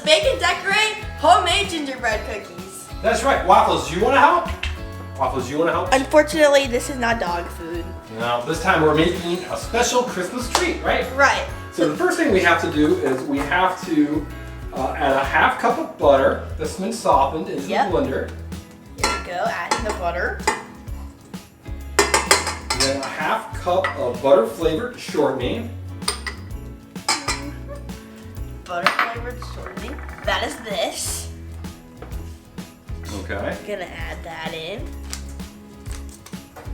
bake and decorate homemade gingerbread cookies. That's right. Waffles, do you want to help? Waffles, do you want to help? Unfortunately, this is not dog food. No, this time we're making a special Christmas treat, right? Right. So the first thing we have to do is we have to add a half cup of butter that's been softened into the blender. Here we go, adding the butter. Then a half cup of butter flavored shortening. Butter flavored shortening. That is this. Okay. I'm gonna add that in.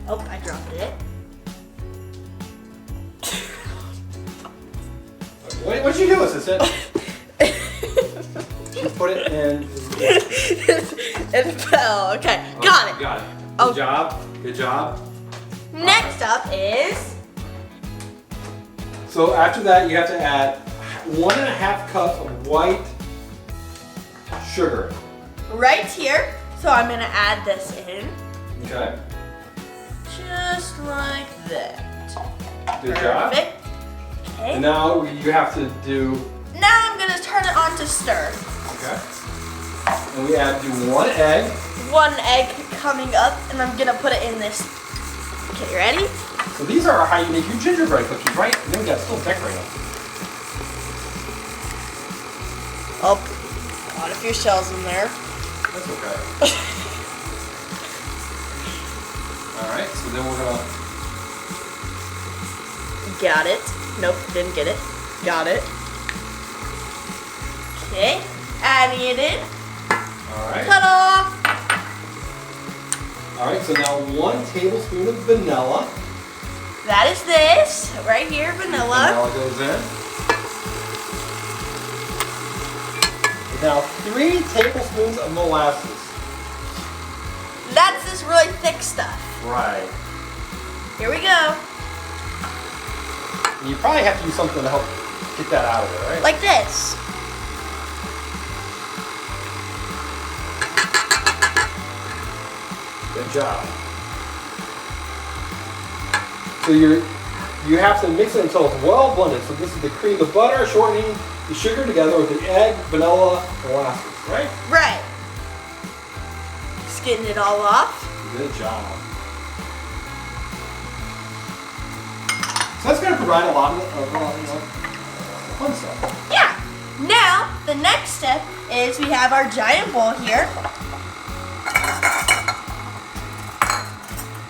Oh, I dropped it. What'd you do, assistant? She put it in. It fell. Okay, got it. Got it. Oh. Good job. Good job. Next up is. So after that, you have to add 1.5 cups of white sugar. Right here. So I'm gonna add this in. Okay. Just like that. Good job. Perfect. Okay. And now you have to do. Now I'm gonna turn it on to stir. Okay. And we have to do 1 egg. 1 egg coming up, and I'm gonna put it in this. Okay, ready? So these are how you make your gingerbread cookies, right? And then we gotta still decorate them. Oh, got a few shells in there. That's okay. All right. So then we're gonna. Got it. Nope, didn't get it. Got it. Okay, adding it in. All right. Ta-da! All right. So now 1 tablespoon of vanilla. That is this right here, vanilla. Vanilla goes in. Now 3 tablespoons of molasses. That's this really thick stuff. Right. Here we go. And you probably have to use something to help get that out of there, right? Like this. Good job. So you have to mix it until it's well blended. So this is the cream, the butter, shortening, the sugar together with the egg, vanilla, molasses, right? Right. Just getting it all off. Good job. So that's going to provide a lot of fun stuff. Yeah. Now, the next step is we have our giant bowl here.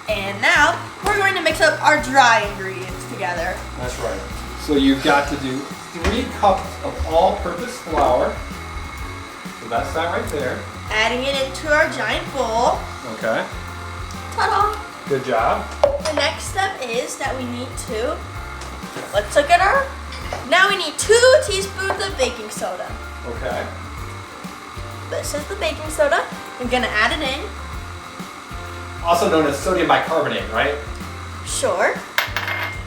And now, we're going to mix up our dry ingredients together. That's right. So you've got to do 3 cups of all-purpose flour. So that's that right there. Adding it into our giant bowl. Okay. Ta-da! Good job. The next step is that we need to, let's look at our, now we need 2 teaspoons of baking soda. Okay. This is the baking soda. I'm gonna add it in. Also known as sodium bicarbonate, right? Sure.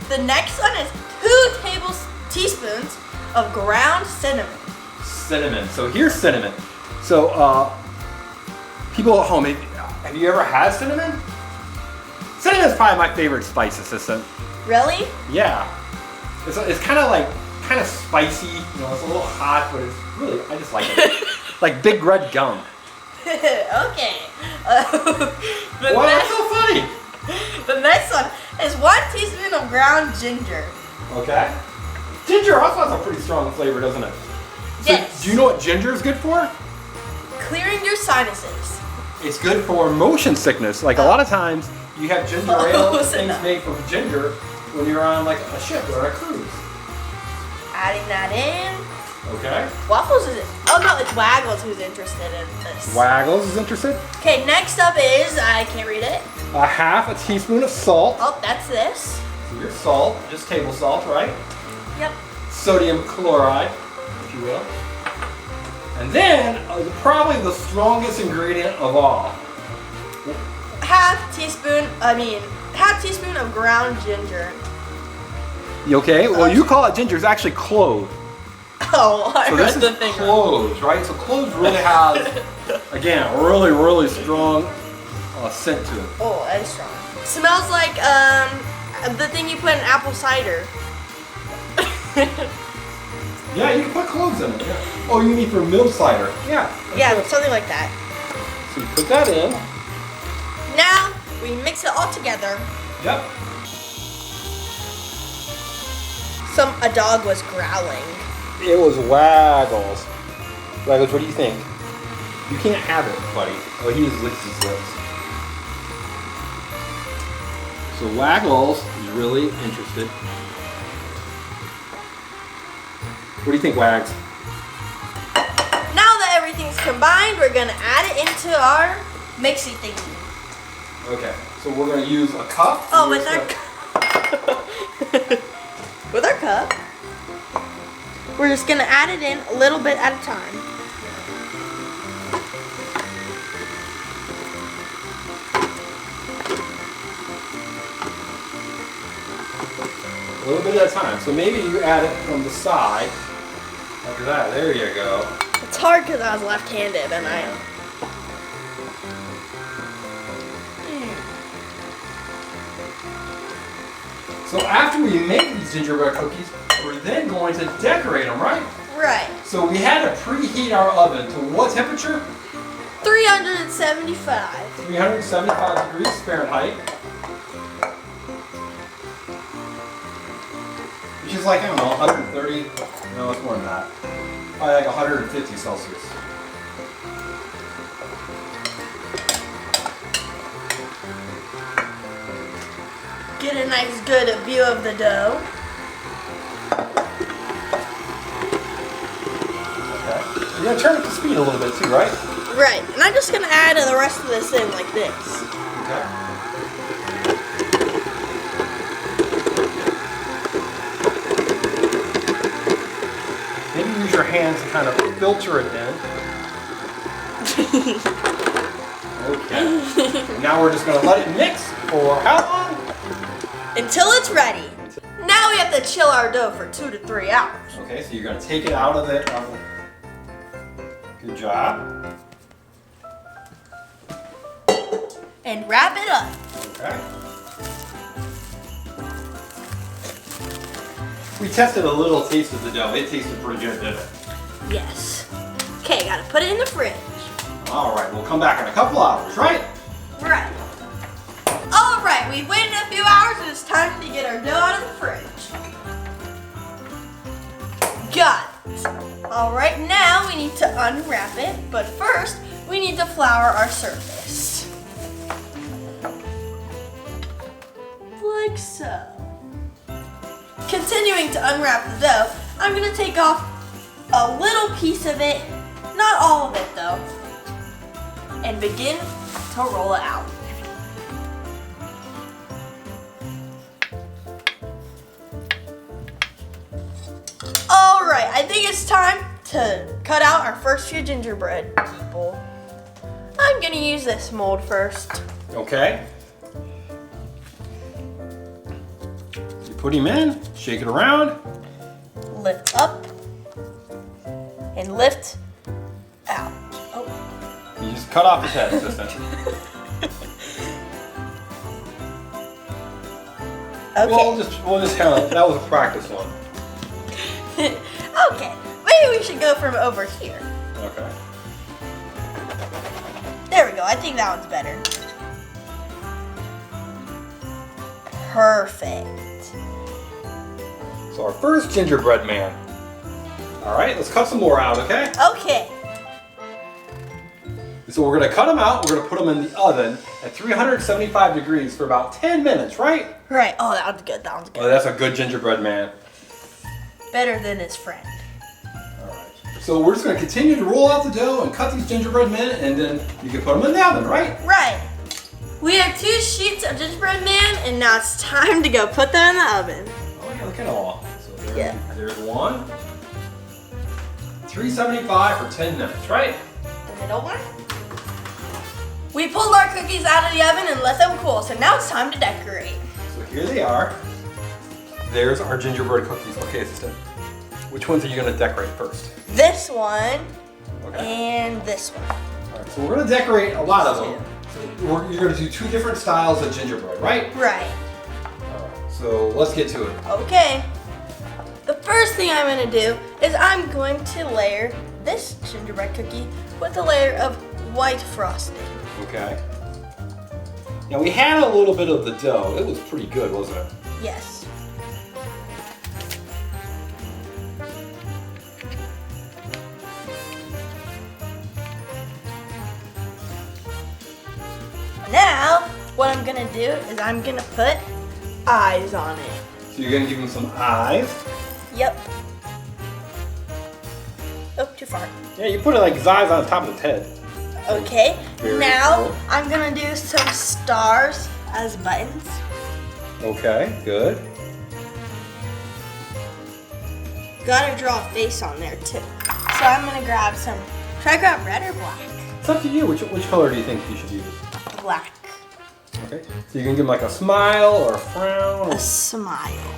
The next one is 2 teaspoons of ground cinnamon. Cinnamon. So here's cinnamon. So people at home, have you ever had cinnamon? Cinnamon is probably my favorite spice, assistant. Really? Yeah. It's kind of spicy. You know, it's a little hot, but it's really, I just like it. Like big red gum. Okay. What's so funny? The next one is 1 teaspoon of ground ginger. Okay. Ginger also has a pretty strong flavor, doesn't it? So Yes. do you know what ginger is good for? Clearing your sinuses. It's good for motion sickness. Like a lot of times, you have ginger ale and things enough. made from ginger when you're on like a ship or a cruise. Adding that in. Okay. Waffles is, oh no, it's Waggles who's interested in this. Waggles is interested. Okay, next up is, I can't read it. A half a teaspoon of salt. Oh, that's this. So your salt, just table salt, right? Yep. Sodium chloride, if you will. And then, probably the strongest ingredient of all. Half teaspoon of ground ginger. You okay? Well, you call it ginger. It's actually clove. Oh, I So read this the is thing. cloves, right? So cloves really has, again, a really, really strong scent to it. Oh, that is strong. Smells like the thing you put in apple cider. Yeah, you can put cloves in it. Yeah. Oh, you mean for milk slider? Yeah. Yeah, something like that. So you put that in. Now we mix it all together. Yep. A dog was growling. It was Waggles. Waggles, what do you think? You can't have it, buddy. Oh, he just licks his lips. So Waggles is really interested. What do you think, Wags? Now that everything's combined, we're gonna add it into our mixy thingy. Okay, so we're gonna use a cup. Oh, with our with our cup, we're just gonna add it in a little bit at a time. A little bit at a time. So maybe you add it from the side. Like that. There you go. It's hard because I was left-handed and So after we make these gingerbread cookies, we're then going to decorate them, right? Right. So we had to preheat our oven to what temperature? 375. 375 degrees Fahrenheit. Which is like, I don't know, 130, no, it's more than that. Probably like 150 Celsius. Get a nice good view of the dough. Okay. You're gonna turn up the speed a little bit too, right? Right, and I'm just gonna add the rest of this in like this. Okay. Maybe use your hands to kind of filter it in. Okay. Now we're just gonna let it mix for how long? Until it's ready. Now we have to chill our dough for 2 to 3 hours. Okay, so you're gonna take it out of the oven. Good job. And wrap it up. Okay. We tested a little taste of the dough. It tasted pretty good, didn't it? Yes. Okay, gotta put it in the fridge. All right, we'll come back in a couple hours, right? Right. All right, we've waited a few hours and it's time to get our dough out of the fridge. Got it. All right, now we need to unwrap it, but first we need to flour our surface. Like so. Continuing to unwrap the dough, I'm gonna take off a little piece of it, not all of it though, and begin to roll it out. Alright, I think it's time to cut out our first few gingerbread people. I'm gonna use this mold first. Okay. You put him in, shake it around. Lift up and lift out. Oh. You just cut off his head, assistant. Okay. We'll just kind of, that was a practice one. Okay, maybe we should go from over here. Okay. There we go, I think that one's better. Perfect. So our first gingerbread man. All right, let's cut some more out, okay? Okay. So we're gonna cut them out, we're gonna put them in the oven at 375 degrees for about 10 minutes, right? Right, oh that one's good, that one's good. Oh, that's a good gingerbread man. Better than his friend. All right. So we're just gonna continue to roll out the dough and cut these gingerbread men, and then you can put them in the oven, right? Right. We have 2 sheets of gingerbread man, and now it's time to go put them in the oven. Oh yeah, look at them all. So there's one. 375 for 10 minutes, right? The middle one. We pulled our cookies out of the oven and let them cool, so now it's time to decorate. So here they are. There's our gingerbread cookies. Okay, assistant. Which ones are you gonna decorate first? This one Okay. and this one. All right, so we're gonna decorate a lot of them. So you're gonna do 2 different styles of gingerbread, right? Right. All right, so let's get to it. Okay. The first first thing I'm gonna do is I'm going to layer this gingerbread cookie with a layer of white frosting. Okay. Now we had a little bit of the dough. It was pretty good, wasn't it? Yes. Now, what I'm gonna do is I'm gonna put eyes on it. So you're gonna give him some eyes. Yep. Oh, too far. Yeah, you put it like his eyes on the top of his head. Okay, Very now cool. I'm gonna do some stars as buttons. Okay, good. Gotta draw a face on there too. So I'm gonna grab some, should I grab red or black? It's up to you. Which color do you think you should use? Black. Okay. So you can give him like a smile or a frown. Or... A smile.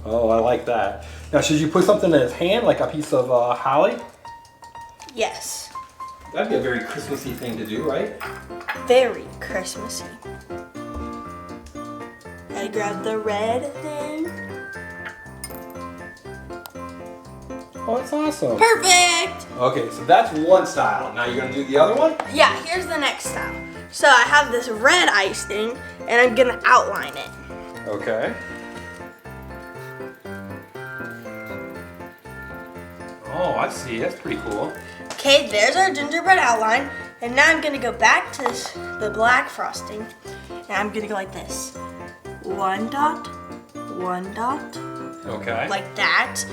Oh, I like that. Now, should you put something in his hand, like a piece of holly? Yes. That'd be a very Christmassy thing to do, right? Very Christmassy. I grab the red thing. Oh, that's awesome. Perfect! Okay, so that's one style. Now you're gonna do the other one? Yeah, here's the next style. So I have this red icing and I'm gonna outline it. Okay. Oh, I see. That's pretty cool. Okay, there's our gingerbread outline. And now I'm gonna go back to the black frosting. And I'm gonna go like this. 1 dot, 1 dot, Okay. like that.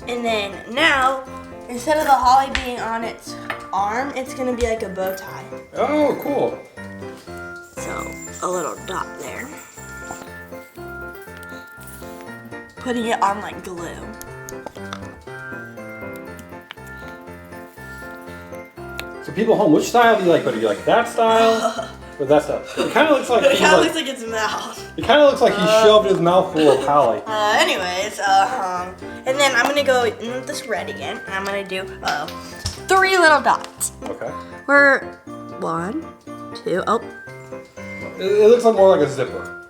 And then now, instead of the holly being on its arm, it's gonna be like a bow tie. Oh, cool. So, a little dot there. Putting it on like glue. So people at home, which style do you like better? Do you like that style or that style? It kind of looks like It kind of looks like its mouth. It kind of looks like he shoved his mouth full of holly. Anyways, and then I'm gonna go in with this red again, and I'm gonna do 3 little dots. Okay. We're 1, 2, oh. It looks like more like a zipper.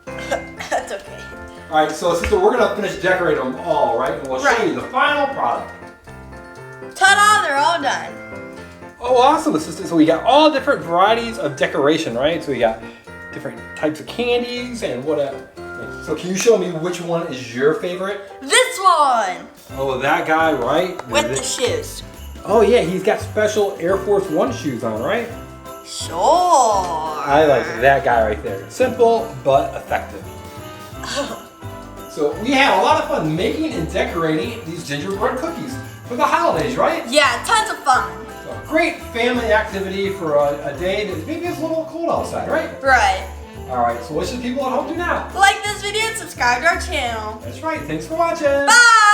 That's okay. All right, so sister, we're gonna finish decorating them all, right? And we'll show Right. you the final product. Ta-da! They're all done. Oh, awesome, sister. So we got all different varieties of decoration, right? So we got different types of candies and whatever. So can you show me which one is your favorite? This one Oh, that guy, right? with the shoes. Oh yeah, he's got special Air Force One shoes on, right? Sure. I like that guy right there. Simple but effective. So we had a lot of fun making and decorating these gingerbread cookies for the holidays, right? Yeah, tons of fun. So a great family activity for a day that maybe it's a little cold outside, right? Right. All right, so what should people at home do now? Like this video and subscribe to our channel. That's right, thanks for watching. Bye!